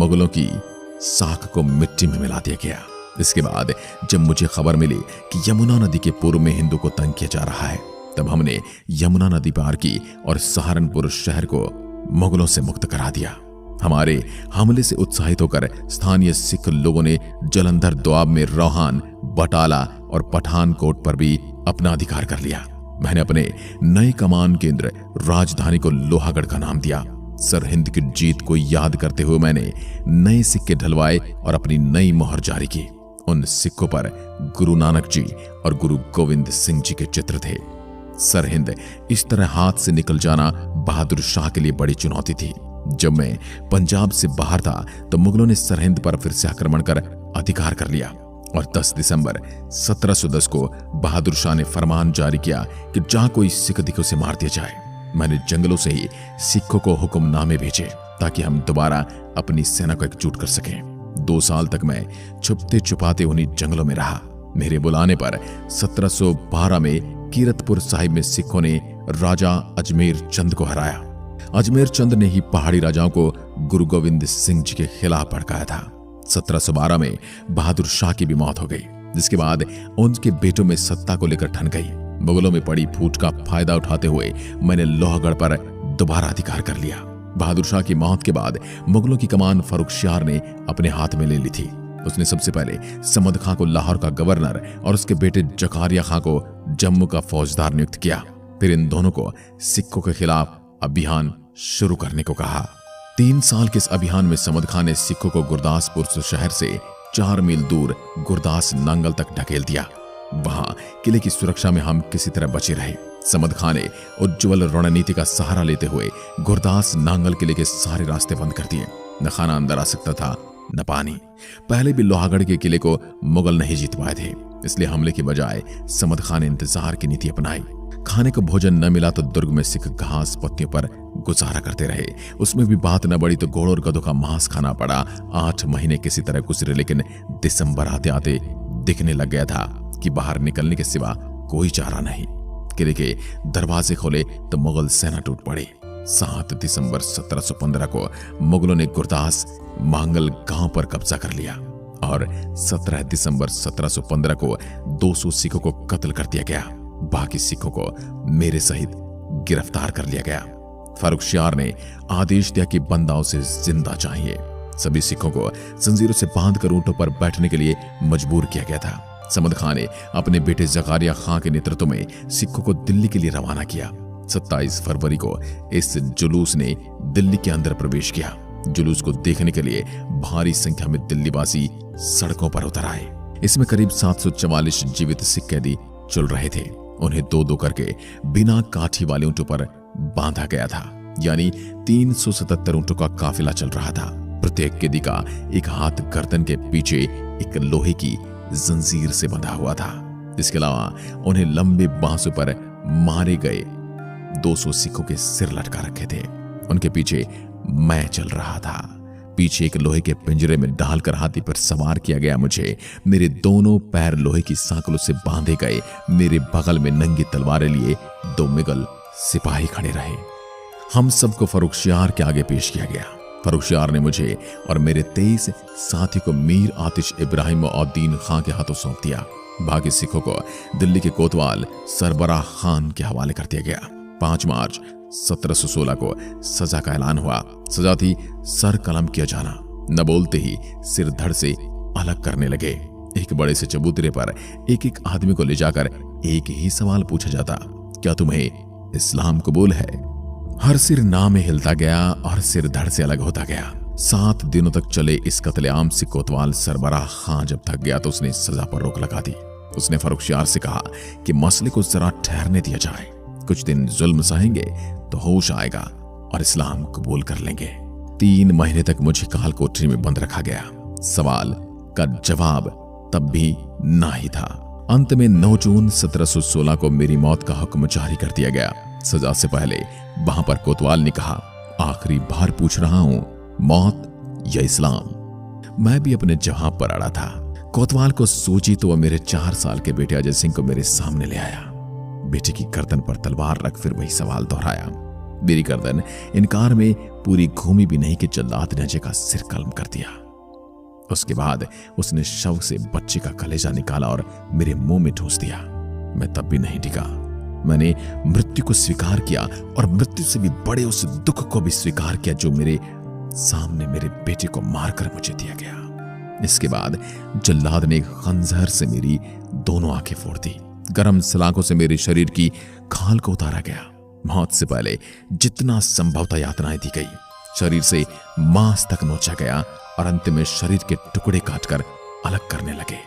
मुगलों की साख को मिट्टी में मिला दिया गया। इसके बाद जब मुझे खबर मिली कि यमुना नदी के पूर्व में हिंदू को तंग किया जा रहा है, तब हमने यमुना नदी पार की और सहारनपुर शहर को मुगलों से मुक्त करा दिया। हमारे हमले से उत्साहित होकर स्थानीय सिख लोगों ने जलंधर दोआब में रोहान, बटाला और पठानकोट पर भी अपना अधिकार कर लिया। मैंने अपने नए कमान केंद्र राजधानी को लोहागढ़ का नाम दिया। सरहिंद की जीत को याद करते हुए मैंने नए सिक्के ढलवाए और अपनी नई मोहर जारी की। उन सिक्कों पर गुरु नानक जी और गुरु गोविंद सिंह जी के चित्र थे। सरहिंद इस तरह हाथ से निकल जाना बहादुर शाह के लिए बड़ी चुनौती थी। जब मैं पंजाब से बाहर था तो मुगलों ने सरहिंद पर फिर से आक्रमण कर अधिकार कर लिया और 10 दिसंबर 1710 को बहादुर शाह ने फरमान जारी किया कि जहां कोई सिख दिखे उसे मार दिया जाए। मैंने जंगलों से ही सिखों को हुक्मनामे भेजे ताकि हम दोबारा अपनी सेना को एकजुट कर सकें। 2 साल तक मैं छुपते छुपाते उन्हीं जंगलों में रहा। मेरे बुलाने पर 1712 में कीरतपुर साहिब में सिखों ने राजा अजमेर चंद को हराया। अजमेर चंद ने ही पहाड़ी राजाओं को गुरु गोविंद सिंह जी के खिलाफ भड़काया था। 1712 में बहादुर शाह की भी मौत हो गई, जिसके बाद उनके बेटों में सत्ता को लेकर ठन गई। मुगलों में पड़ी फूट का फायदा उठाते हुए मैंने लोहगढ़ पर दोबारा अधिकार कर लिया। बहादुर शाह की मौत के बाद मुगलों की कमान फर्रुखशियार ने अपने हाथ में ले ली थी। उसने सबसे पहले समद खां को लाहौर का गवर्नर और उसके बेटे जकारिया खां को जम्मू का फौजदार नियुक्त किया। फिर इन दोनों को सिखों के खिलाफ अभियान शुरू करने को कहा। 3 साल के इस अभियान में समद खां ने सिखों को गुरदासपुर शहर से 4 मील दूर गुरदास नांगल तक ढकेल दिया। वहां किले की सुरक्षा में हम किसी तरह बचे रहे। समद खां ने उज्ज्वल रणनीति का सहारा लेते हुए गुरदास नांगल किले के सारे रास्ते बंद कर दिए। न खाना अंदर आ सकता था न पानी। पहले भी लोहागढ़ के किले को मुगल नहीं जीत पाए थे, इसलिए हमले की बजाय समद खां ने इंतजार की नीति अपनाई। खाने को भोजन न मिला तो दुर्ग में सिख घास पत्तियों पर गुजारा करते रहे। उसमें भी बात न बढ़ी तो घोड़ों और गधों का मांस खाना पड़ा। 8 महीने किसी तरह गुजरे, लेकिन दिसंबर आते आते दिखने लग गया था कि बाहर निकलने के सिवा कोई चारा नहीं। किले के दरवाजे खोले तो मुगल सेना टूट पड़ी। 7 दिसंबर 1715 को मुगलों ने गुरदास मांगल गांव पर कब्जा कर लिया और 17 दिसंबर 1715 को 200 सिखों को कत्ल कर दिया गया। बाकी सिखों को मेरे सहित गिरफ्तार कर लिया गया। फर्रुखशियार ने आदेश दिया कि बंदाओं से जिंदा चाहिए। सभी सिखों को जंजीरों से बांधकर ऊंटों पर बैठने के लिए मजबूर किया गया था। समद खां ने अपने बेटे जकारिया खां के नेतृत्व में सिखों को दिल्ली के लिए रवाना किया। 27 फरवरी को इस जुलूस ने दिल्ली के अंदर प्रवेश किया। जुलूस को देखने के लिए भारी संख्या में दिल्लीवासी सड़कों पर उतर आए। इसमें करीब 744 जीवित सिख कैदी चल रहे थे। उन्हें 2-2 करके बिना काठी वाले ऊंटों पर बांधा गया था, यानी 377 ऊंटों का काफिला चल रहा था। प्रत्येक कैदी का एक हाथ गर्दन के पीछे एक लोहे की जंजीर से बंधा हुआ था। इसके अलावा उन्हें लंबे बांसों पर मारे गए 200 सिखों के सिर लटका रखे थे। उनके पीछे मैं चल रहा था। पीछे एक लोहे के पिंजरे में डालकर हाथी पर सवार किया गया मुझे। मेरे दोनों पैर लोहे की सांकलों से बांधे गए। मेरे बगल में नंगी तलवारें लिए 2 मुगल सिपाही खड़े रहे। हम सबको फर्रुखशियार के आगे पेश किया गया। फर्रुखशियार ने मुझे और मेरे 23 साथी को मीर आतिश इब्राहिम और दीन खां के हाथों सौंप दिया। बाकी सिखों को दिल्ली के कोतवाल सरबराह खान के हवाले कर दिया गया। 5 मार्च 1716 को सजा का ऐलान हुआ। सजा थी सर कलम किया जाना। न बोलते ही सिर धड़ से अलग करने लगे। एक बड़े से चबूतरे पर एक आदमी को ले जाकर एक ही सवाल पूछा जाता, क्या तुम्हें इस्लाम कबूल है? हर सिर ना में हिलता गया और सिर धड़ से अलग होता गया। 7 दिनों तक चले इस कत्लेआम से कोतवाल सरबराह खां जब थक गया तो उसने सजा पर रोक लगा दी। उसने फर्रुखशियार से कहा कि मसले को जरा ठहरने दिया जाए। कुछ दिन जुल्म सहेंगे तो होश आएगा और इस्लाम कबूल कर लेंगे। 3 महीने तक मुझे काल कोठरी में बंद रखा गया। सवाल का जवाब तब भी ना ही था। अंत में 9 जून 1716 को मेरी मौत का हुक्म जारी कर दिया गया। सजा से पहले वहां पर कोतवाल ने कहा, आखिरी बार पूछ रहा हूं, मौत या इस्लाम? मैं भी अपने जवाब पर अड़ा था। कोतवाल को सूझी तो वह मेरे 4 साल के बेटे अजय सिंह को मेरे सामने ले आया। बेटे की गर्दन पर तलवार रख फिर वही सवाल दोहराया, मेरी गर्दन इनकार में पूरी घूमी भी नहीं कि जल्लाद ने अजय का सिर कलम कर दिया। उसके बाद उसने शव से बच्चे का कलेजा निकाला और मेरे मुंह में ठूस दिया। मैं तब भी नहीं टिका। मैंने मृत्यु को स्वीकार किया और मृत्यु से भी बड़े उस दुख को भी स्वीकार किया जो मेरे सामने मेरे बेटे को मारकर मुझे दिया गया। इसके बाद जल्लाद ने खंजर से मेरी दोनों आंखें फोड़ दी। गर्म सलाखों से मेरे शरीर की खाल को उतारा गया। मौत से पहले जितना संभवतः यातनाएं दी गई, शरीर से मांस तक नोचा गया और अंत में शरीर के टुकड़े काटकर अलग करने लगे।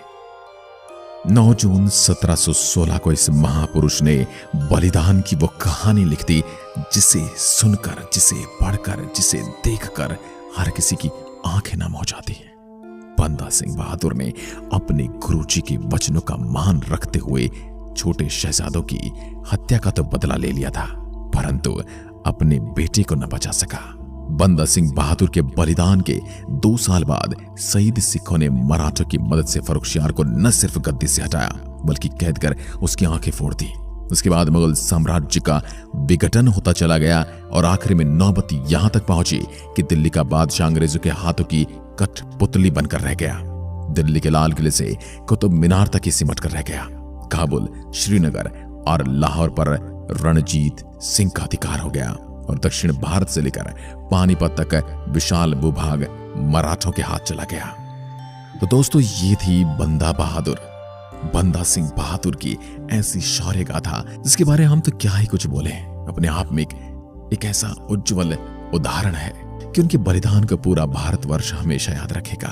9 जून 1716 को इस महापुरुष ने बलिदान की वो कहानी लिख दी जिसे सुनकर, जिसे पढ़कर, जिसे देखकर हर किसी की आंखें नम हो जाती हैं। बंदा सिंह बहादुर ने अपने गुरुजी के वचनों का मान रखते हुए छोटे शहजादों की हत्या का तो बदला ले लिया था, परंतु अपने बेटे को न बचा सका। बंदा सिंह बहादुर के बलिदान के 2 साल बाद शहीद सिखों ने मराठों की मदद से फर्रुखशियार को न सिर्फ गद्दी से हटाया बल्कि कैद कर उसकी आंखें फोड़ दी। उसके बाद मुगल साम्राज्य का विघटन होता चला गया और आखिर में नौबत यहां तक पहुंची कि दिल्ली का बादशाह अंग्रेजों के हाथों की कठपुतली बनकर रह गया। दिल्ली के लाल किले से कुतुब मीनार तक ही सिमट कर रह गया। काबुल, श्रीनगर और लाहौर पर रणजीत सिंह का अधिकार हो गया और दक्षिण भारत से लेकर पानीपत तक विशाल भूभाग मराठों के हाथ चला गया। तो दोस्तों, ये थी बंदा सिंह बहादुर की ऐसी शौर्य गाथा जिसके बारे में हम तो क्या ही कुछ बोले। अपने आप में एक ऐसा उज्जवल उदाहरण है कि उनके बलिदान को पूरा भारतवर्ष हमेशा याद रखेगा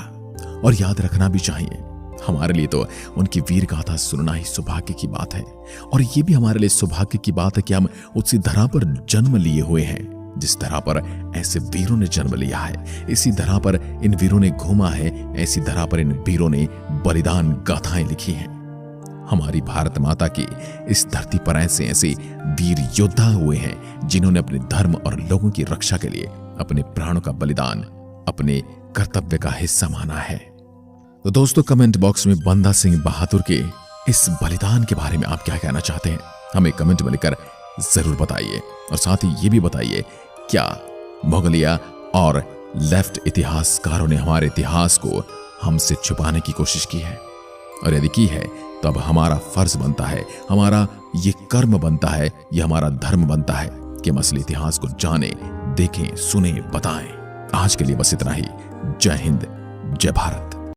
और याद रखना भी चाहिए। हमारे लिए तो उनकी वीर गाथा सुनना ही सौभाग्य की बात है और ये भी हमारे लिए सौभाग्य की बात है कि हम उसी धरा पर जन्म लिए हुए हैं जिस धरा पर ऐसे वीरों ने जन्म लिया है। इसी धरा पर इन वीरों ने घूमा है, ऐसी धरा पर इन वीरों ने बलिदान गाथाएं लिखी हैं। हमारी भारत माता की इस धरती पर ऐसे ऐसे वीर योद्धा हुए हैं जिन्होंने अपने धर्म और लोगों की रक्षा के लिए अपने प्राणों का बलिदान अपने कर्तव्य का हिस्सा माना है। तो दोस्तों, कमेंट बॉक्स में बंदा सिंह बहादुर के इस बलिदान के बारे में आप क्या कहना चाहते हैं, हमें कमेंट में लिखकर जरूर बताइए। और साथ ही ये भी बताइए, क्या मुगलिया और लेफ्ट इतिहासकारों ने हमारे इतिहास को हमसे छुपाने की कोशिश की है? और यदि की है तो अब हमारा फर्ज बनता है, हमारा ये कर्म बनता है, ये हमारा धर्म बनता है कि हम असली इतिहास को जाने, देखें, सुने, बताएं। आज के लिए बस इतना ही। जय हिंद, जय भारत।